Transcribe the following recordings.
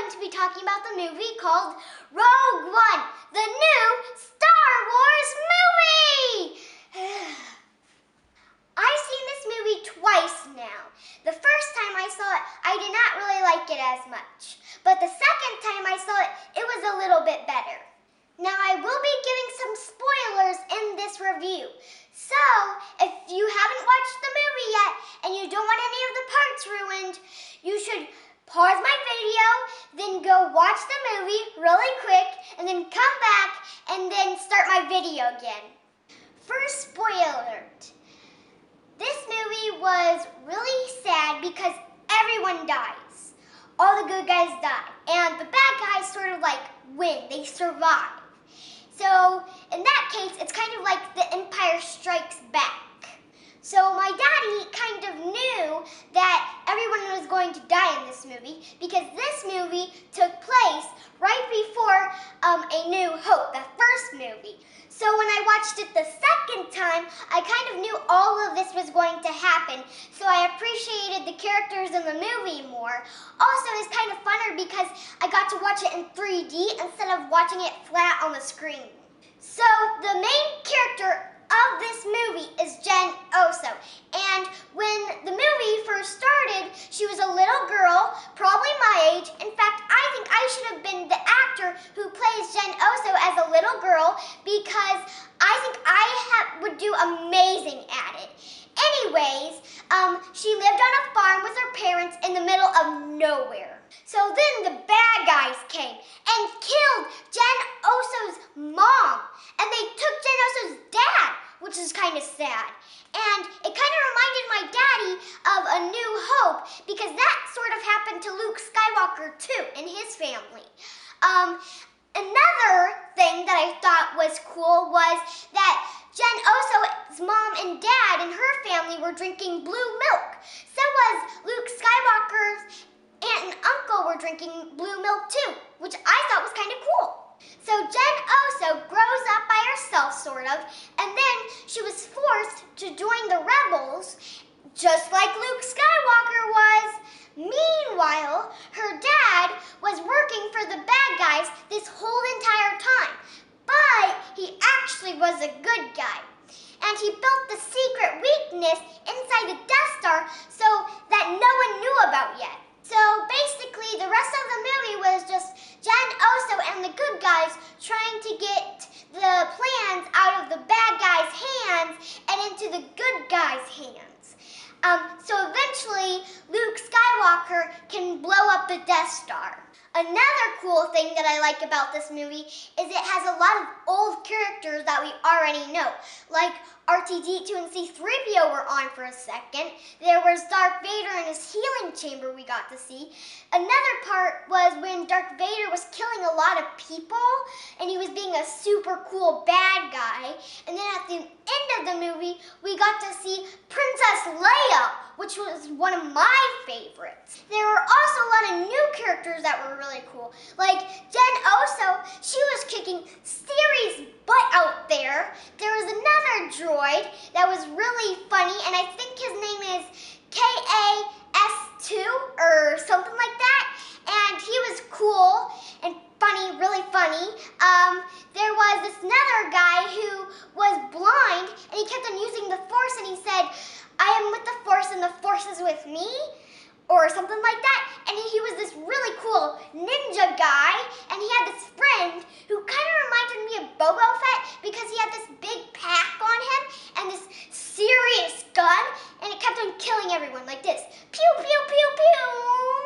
going to be talking about the movie called Rogue One, the new Star Wars movie! I've seen this movie twice now. The first time I saw it, I did not really like it as much. But the second time I saw it, it was a little bit better. Now I will be giving some spoilers in this review. So, if you haven't watched the movie yet and you don't want any of the parts ruined, you should pause my video, then go watch the movie really quick, and then come back and then start my video again. First spoiler alert. This movie was really sad because everyone dies. All the good guys die, and the bad guys sort of like win, they survive. So in that case, it's kind of like the Empire Strikes Back. So my daddy kind of knew that everyone was going to die in this movie because this movie took place right before A New Hope, the first movie. So when I watched it the second time, I kind of knew all of this was going to happen. So I appreciated the characters in the movie more. Also, it's kind of funner because I got to watch it in 3D instead of watching it flat on the screen. So the main character of this movie is Jen Oso. And when the movie first started, she was a little girl, probably my age. In fact, I think I should have been the actor who plays Jen Oso as a little girl because I think I would do amazing at it. Anyways, she lived on a farm with her parents in the middle of nowhere. So then the bad guys came and killed Jen Oso's mom. And they took Jen Oso's dad, which is kind of sad. And it kind of reminded my daddy of A New Hope because that sort of happened to Luke Skywalker too in his family. Another thing that I thought was cool was that Jen Oso's mom and dad and her family were drinking blue milk. So was Luke Skywalker's aunt and uncle were drinking blue milk too, which I thought was kind of cool. So Jen Oso grows up by herself, sort of, and then she was forced to join the rebels, just like Luke Skywalker was. Meanwhile, her dad was working for the bad guys this whole entire time, but he actually was a good guy. And he built the secret weakness inside the Death Star so that no one knew about yet. So basically, the rest of the movie was just Jen Oso and the good guys trying to get the plans out of the bad guys' hands and into the good guys' hands. So eventually, Luke Skywalker can blow up the Death Star. Another cool thing that I like about this movie is it has a lot of old characters that we already know. Like R2-D2 and C-3PO were on for a second. There was Darth Vader in his healing chamber we got to see. Another part was when Darth Vader was killing a lot of people and he was being a super cool bad guy. And then at the end of the movie, we got to see Princess Leia, which was one of my favorites. There were also a lot of new characters that were really cool. Like Jen Oso, she was kicking serious butt out there. There was another droid that was really funny, and I think his name is KAS2 or something like that. And he was cool and funny, really funny. There was this another guy who was blind, and he kept on using the Force, and he said, "I am with the Force and the Force is with me," or something like that. And he was this really cool ninja guy, and he had this friend who kind of reminded me of Boba Fett because he had this big pack on him and this serious gun, and it kept on killing everyone like this. Pew, pew, pew, pew.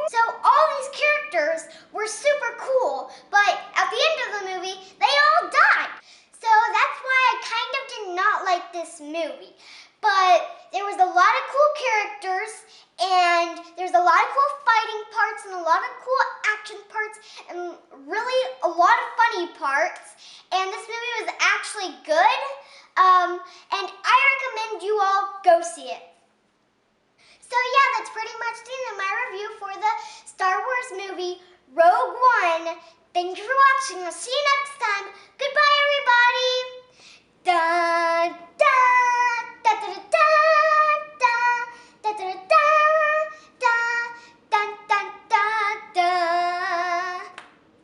So all these characters were super cool, but at the end of the movie, they all died. So that's why I kind of did not like this movie. But there was a lot of cool characters, and there's a lot of cool fighting parts, and a lot of cool action parts, and really a lot of funny parts. And this movie was actually good, and I recommend you all go see it. So yeah, that's pretty much the end of my review for the Star Wars movie Rogue One. Thank you for watching. I'll see you next time.